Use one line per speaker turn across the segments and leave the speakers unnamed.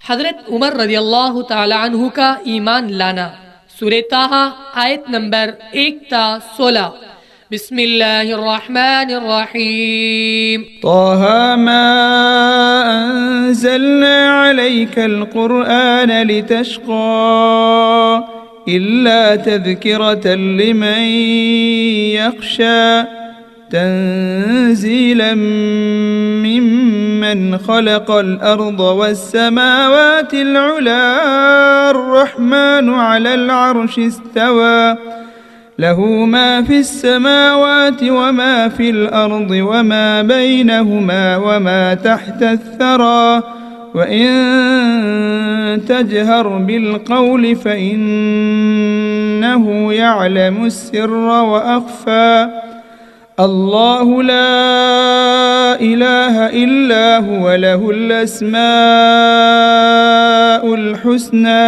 حضرت عمر رضی اللہ تعالی عنہ کا ایمان لانا، سورہ طٰہٰ آیت نمبر 1 تا 16۔ بسم اللہ الرحمن الرحیم۔
طه ما أنزلنا عليك القرآن لتشقى إلا تذكرة لمن يخشى تنزيلا ممن خلق الأرض والسماوات العلى الرحمن على العرش استوى له ما في السماوات وما في الأرض وما بينهما وما تحت الثرى وإن تجهر بالقول فإنه يعلم السر وأخفى الله لا إله إلا هو له الأسماء الحسنى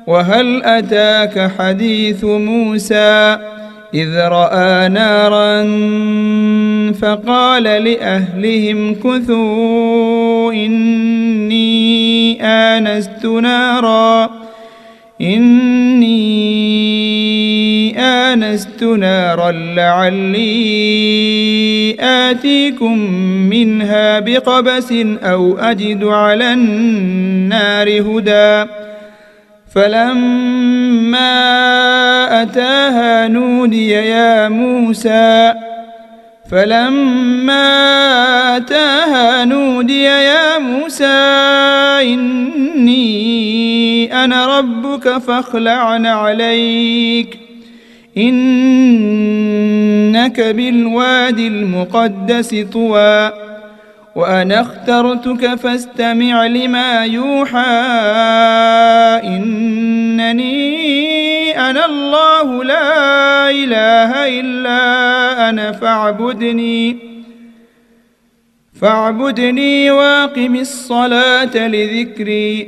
وهل أتاك حديث موسى إذ رأى نارا فقال لأهلهم كثوا إني آنست نارا لعلي آتيكم منها بقبس أو أجد على النار هدى فلما أتاها نودي يا موسى إني أنا ربك فاخلع عليك إنك بالوادي المقدس طوى وأنا اخترتك فاستمع لما يوحى إنني أنا الله لا إله إلا أنا فاعبدني واقم الصلاة لذكري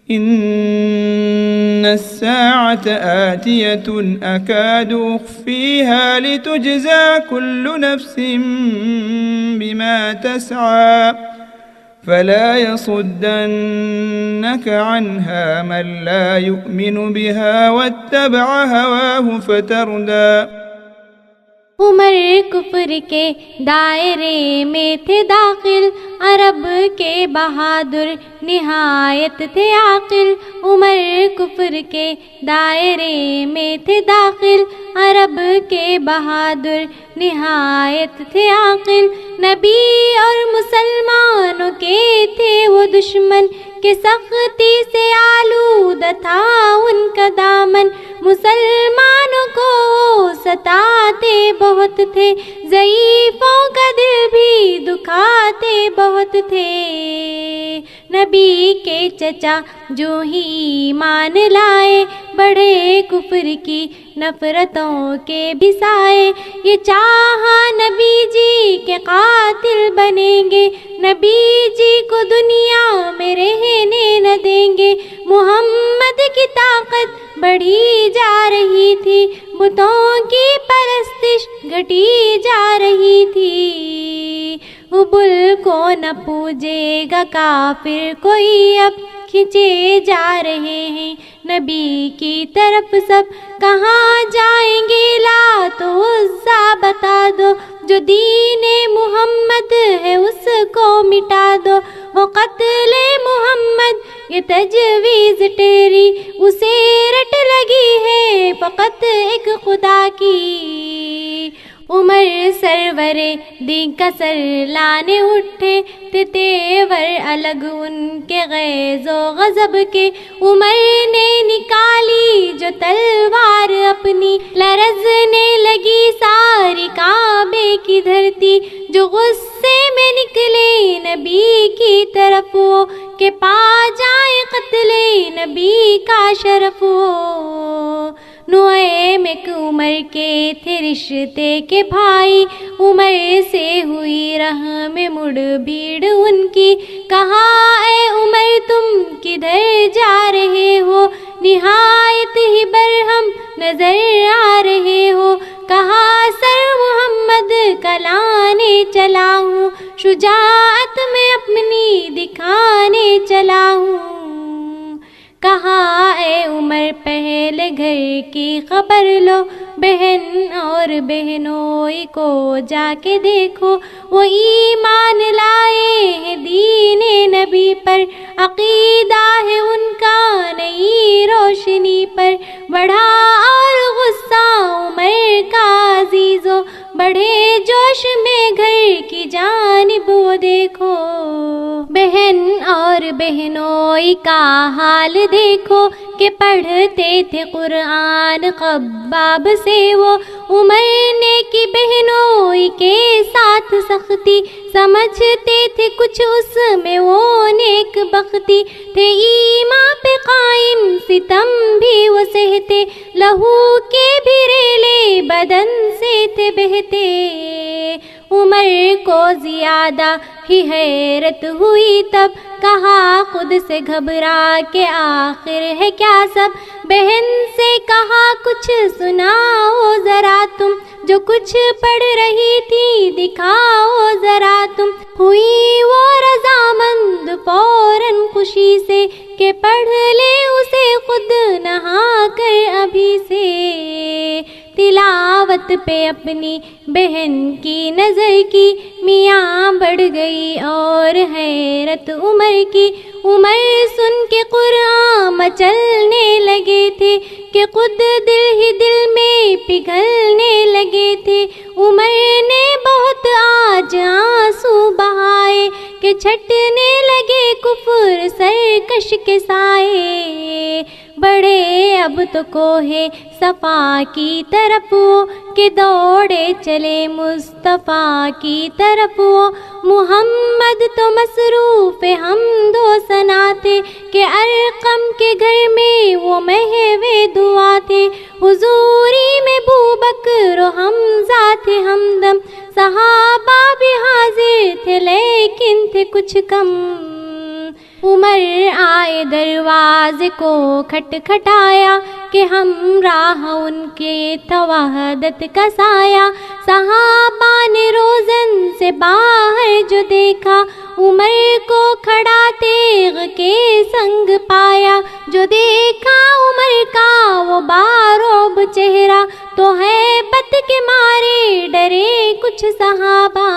إن الساعة آتية أكاد أخفيها لتجزى كل نفس بما تسعى فلا يصدنك عنها من لا يؤمن بها واتبع هواه فتردى۔
عمر کفر کے دائرے میں تھے داخل، عرب کے بہادر نہایت تھے عاقل۔ عمر کفر کے دائرے میں تھے داخل، عرب کے بہادر نہایت تھے عاقل۔ نبی اور مسلمانوں کے تھے وہ دشمن کہ سختی سے آلودہ تھا ان کا دامن۔ مسلمانوں کو ستاتے بہت تھے، ضعیفوں کا دل بھی دکھاتے بہت تھے۔ نبی کے چچا جو ہی ایمان لائے، بڑھے کفر کی نفرتوں کے بھی سائے۔ یہ چاہا نبی جی کے قاتل بنیں گے، نبی جی کو دنیا میں رہنے نہ دیں گے۔ محمد کی طاقت بڑھی جا رہی تھی، بتوں کی پرستش گھٹی جا رہی تھی۔ حبل کو نہ پوجے گا کافر کوئی، اب کھنچے جا رہے ہیں نبی کی طرف سب۔ کہاں جائیں گے لات و عزیٰ بتا دو، جو دین محمد ہے اس کو مٹا دو۔ وہ قتل محمد یہ تجویز تیری، اسے رٹ لگی ہے فقط ایک خدا کی۔ عمر سرور دین کا سر لانے اٹھے تھے، تیور الگ ان کے غیظ و غضب کے۔ عمر نے نکالی جو تلوار اپنی، لرزنے لگی ساری کعبے کی دھرتی۔ جو غصے میں نکلے نبی کی طرف وہ، کہ پا جائیں قتل نبی کا شرف وہ۔ نعیم ایک عمر کے تھے رشتے کے بھائی، عمر سے ہوئی راہ میں مڑ بھیڑ ان کی۔ کہا اے عمر تم کدھر جا رہے ہو، نہایت ہی برہم نظر آ رہے ہو۔ کہا سر محمد کا لانے چلا ہوں، شجاعت میں اپنی دکھانے چلا ہوں۔ کہا اے عمر پہلے گھر کی خبر لو، بہن اور بہنوئی کو جا کے دیکھو، وہ ایمان لائے ہیں دین نبی پر، عقیدہ ہے ان کا نئی روشنی پر، بڑھا اور غصہ عمر کا عزیزو، بڑھے جوش میں گھر کی جانب وہ دیکھو، بہن اور بہنوئی کا حال دیکھو کہ پڑھتے تھے قرآن خباب سے وہ، عمر نے کی بہنوئی کے ساتھ سختی، سمجھتے تھے کچھ اس میں وہ نیک بختی، تھے ایمان پہ قائم ستم بھی وہ سہتے، لہو کے بھی ریلے بدن سے تھے بہتے، عمر کو زیادہ ہی حیرت ہوئی تب، کہا خود سے گھبرا کے آخر ہے کیا سب، بہن سے کہا کچھ سناؤ ذرا تم، جو کچھ پڑھ رہی تھی دکھاؤ ذرا تم، ہوئی وہ رضامند فوراً خوشی سے کہ پڑھ لے اسے خود نہا کر ابھی سے، تلاوت پہ اپنی بہن کی نظر کی، میاں بڑھ گئی اور حیرت عمر کی، عمر سن کے قرآن مچلنے لگے تھے کہ خود دل ہی دل میں پگھلنے لگے تھے، عمر نے بہت آج آنسو بہائے کہ چھٹنے لگے کفر سرکش کے سائے، بڑے اب تو کوہ صفا کی طرف وہ کہ دوڑے چلے مصطفیٰ کی طرف وہ، محمد تو مصروف حمد و ثنا تھے کہ ارقم کے گھر میں وہ محو دعا تھے، حضوری میں بوبکر و حمزہ تھے ہمدم، صحابہ بھی حاضر تھے لیکن تھے کچھ کم، عمر آئے دروازے کو کھٹکھٹایا کہ ہمراہ ان کے تھا وحدت کا سایہ، صحابہ نے روزن سے باہر جو دیکھا، عمر کو کھڑا تیغ کے سنگ پایا، جو دیکھا عمر کا وہ باروب چہرہ، تو ہیبت کے مارے ڈرے کچھ صحابہ،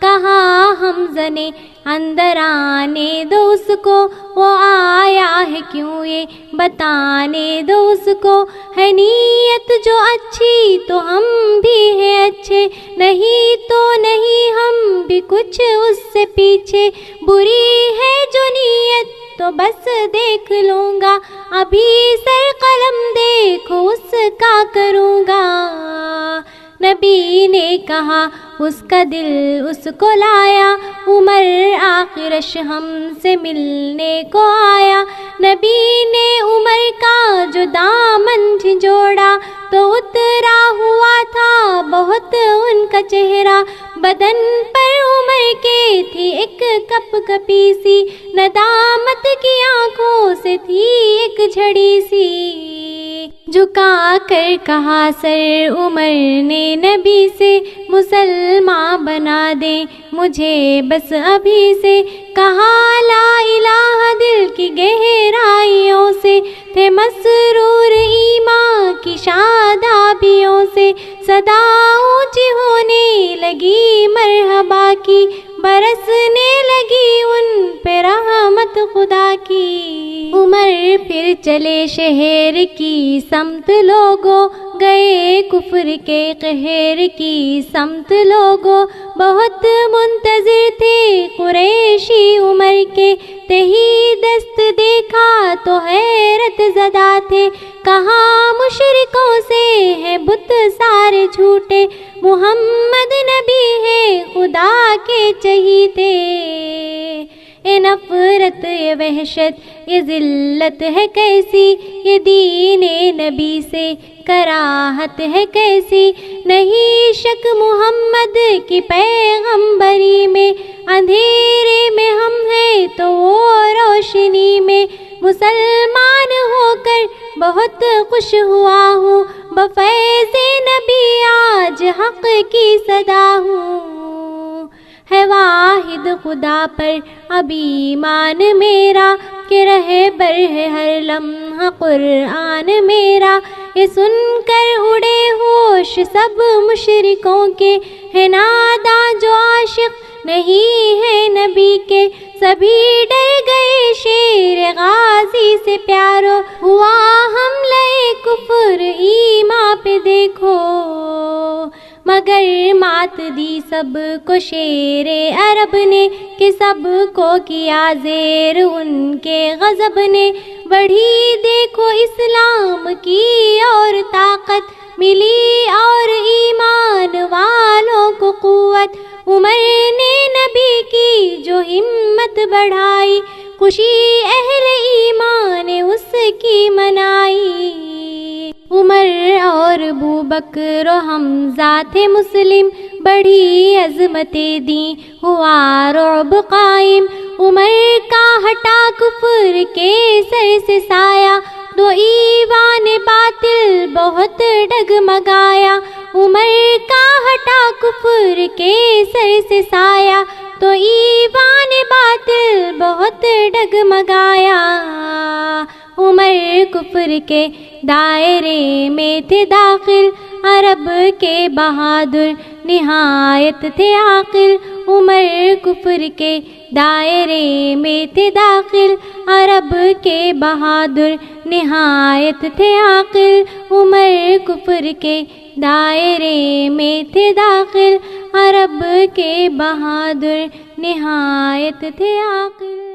کہا حمزہ نے اندر آنے دو اس کو، وہ آیا ہے کیوں یہ بتانے دو اس کو، ہے نیت جو اچھی تو ہم بھی ہیں اچھے، نہیں تو نہیں ہم بھی کچھ اس سے پیچھے، بری ہے جو نیت تو بس دیکھ لوں گا، ابھی سر قلم دیکھو اس کا کروں گا، نبی نے کہا اس کا دل اس کو لایا، عمر آخرش ہم سے ملنے کو آیا، نبی نے عمر کا جو دامن جھنجھوڑا تو اترا ہوا تھا بہت ان کا چہرہ، بدن پر عمر کے تھی ایک کپ کپی سی، ندامت کی آنکھوں سے تھی ایک جھڑی سی، جھکا کر کہا سر عمر نے نبی سے، مسلمان بنا دے مجھے بس ابھی سے، کہا لا الہ دل کی گہرائیوں سے، تھے مسرور ایمان کی شادابیوں سے، صدا اونچی ہونے لگی مرحبا کی، برسنے لگی ان پہ رحمت خدا کی، عمر پھر چلے شہر کی سمت، لوگوں گئے کفر کے قہر کی سمت، لوگوں بہت منتظر تھے قریشی عمر کے، تہی دست دیکھا تو حیرت زدہ تھے، کہا مشرکوں سے ہیں بت سارے جھوٹے، محمد نبی ہے خدا کے چہیتے، یہ نفرت یہ وحشت یہ ذلت ہے کیسی، یہ دین نبی سے کراہت ہے کیسی، نہیں شک محمد کی پیغمبری میں، اندھیرے میں ہم ہیں تو وہ روشنی میں، مسلمان ہو کر بہت خوش ہوا ہوں، بفیض نبی آج حق کی صدا ہوں، ہے واحد خدا پر اب ایمان میرا، کہ رہبر ہے ہر لمحہ قرآن میرا، یہ سن کر اڑے ہوش سب مشرکوں کے، ہے ناداں جو عاشق نہیں ہے نبی کے، سبھی ڈر گئے شیر غازی سے پیارو، ہوا حملہ کفر ایمان پہ دیکھو، مگر مات دی سب کو شیر عرب نے، کہ سب کو کیا زیر ان کے غضب نے، بڑھی دیکھو اسلام کی اور طاقت، ملی اور ایمان والوں کو قوت، عمر نے نبی کی جو ہمت بڑھائی، خوشی اہل ایمان اس کی منائی، عمر اور ابو بکر و حمزہ تھے مسلم، بڑی عظمتیں دیں ہوا رعب قائم، عمر کا ہٹا کفر کے سر سے سایہ، تو ایوان باطل بہت ڈگمگایا، عمر کا ہٹا کفر کے سر سے سایہ، تو ایوان باطل بہت ڈگمگایا، عمر کفر کے دائرے میں تھے داخل، عرب کے بہادر نہایت تھے عاقل، عمر کفر کے دائرے میں تھے داخل، عرب کے بہادر نہایت تھے عاقل، عمر کفر کے دائرے میں تھے داخل، عرب کے بہادر نہایت تھے عاقل۔